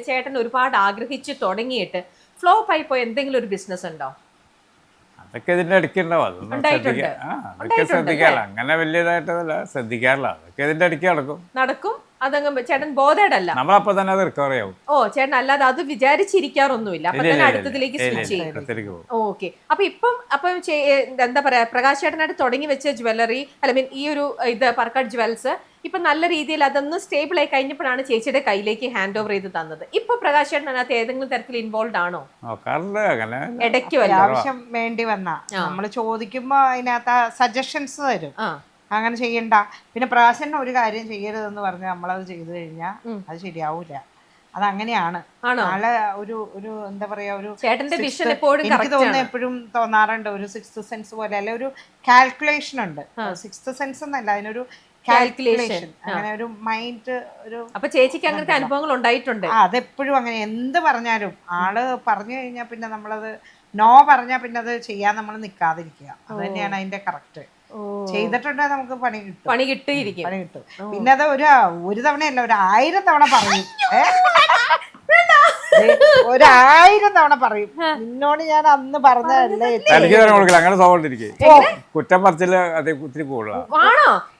ചേട്ടൻ ഒരുപാട് ആഗ്രഹിച്ച് തുടങ്ങിയിട്ട് ഫ്ലോപ്പ് ആയി പോയ എന്തെങ്കിലും ഒരു ബിസിനസ് ഉണ്ടോ? അതൊക്കെ ഇതിന്റെ ഇടയ്ക്ക് ഉണ്ടാവും. അതൊന്നും ഉണ്ടായിട്ടുണ്ട്. അതൊക്കെ ശ്രദ്ധിക്കാറില്ല. അങ്ങനെ വലിയതായിട്ടല്ല ശ്രദ്ധിക്കാറില്ല. അതൊക്കെ ഇതിന്റെ ഇടയ്ക്ക് നടക്കും. അതങ്ങ് ചേട്ടൻ ബോധേഡല്ല. നമ്മളപ്പോ തന്നെ അത് റിക്കവറി ആവും. ഓ ചേട്ടൻ അല്ലാതെ അത് വിചാരിച്ചിരിക്കാറൊന്നുമില്ല. അപ്പൊ തന്നെ അടുത്തതിലേക്ക് സ്വിച്ച് ചെയ്യും. ഓക്കെ. അപ്പം എന്താ പറയാ, പ്രകാശ് ചേട്ടനായിട്ട് തുടങ്ങി വെച്ച ജ്വല്ലറി മീൻ ഈ ഒരു ഇത് പർക്കാട് ജ്വൽസ് ഇപ്പൊ നല്ല രീതിയിൽ അതൊന്ന് സ്റ്റേബിൾ ആയി കഴിഞ്ഞപ്പോഴാണ് ചേച്ചിയുടെ കയ്യിലേക്ക് ഹാൻഡ് ഓവർ ചെയ്ത് തന്നത്. ഇപ്പൊ പ്രകാശ് ചേട്ടൻ അതിനകത്ത് ഏതെങ്കിലും തരത്തിൽ ഇൻവോൾവ് ആണോ? ഇടയ്ക്ക് ആവശ്യം വേണ്ടി വന്ന നമ്മൾ ചോദിക്കുമ്പോ അതിനകത്ത് സജഷൻസ് തരും, അങ്ങനെ ചെയ്യണ്ട. പിന്നെ പ്രകാശന് ഒരു കാര്യം ചെയ്യരുതെന്ന് പറഞ്ഞ് നമ്മളത് ചെയ്തു കഴിഞ്ഞാൽ അത് ശരിയാവൂല. അതങ്ങനെയാണ്. നാളെ ഒരു എന്താ പറയാ, ഒരു എനിക്ക് തോന്നുന്നു എപ്പോഴും തോന്നാറുണ്ട് ഒരു സിക്സ്ത് സെൻസ് പോലെ, അല്ലെ ഒരു കാൽക്കുലേഷൻ ഉണ്ട്. സിക്സ്ത് സെൻസ് എന്നല്ല, അതിനൊരു കാൽക്കുലേഷൻ, അങ്ങനെ ഒരു മൈൻഡ് ഒരു. അപ്പൊ ചേച്ചിക്ക് അങ്ങനത്തെ അനുഭവങ്ങൾ ഉണ്ടായിട്ടുണ്ട്? അതെപ്പോഴും അങ്ങനെ എന്ത് പറഞ്ഞാലും ആള് പറഞ്ഞു കഴിഞ്ഞാൽ പിന്നെ നമ്മളത് നോ പറഞ്ഞാൽ പിന്നെ അത് ചെയ്യാൻ നമ്മൾ നിൽക്കാതിരിക്കുക. അത് തന്നെയാണ് അതിന്റെ കറക്റ്റ്. ചെയ്തിട്ടുണ്ടെങ്കിൽ നമുക്ക് പണി കിട്ടും. പിന്നെ അത് ഒരു തവണയല്ല, 1000 തവണ പറയും. 1000 തവണ പറയും, നിന്നോട് ഞാൻ അന്ന് പറഞ്ഞതല്ലേ. അങ്ങനെ കുറ്റം പറച്ചില് ഒത്തിരി കൂടുതലാണ്. ആണോ?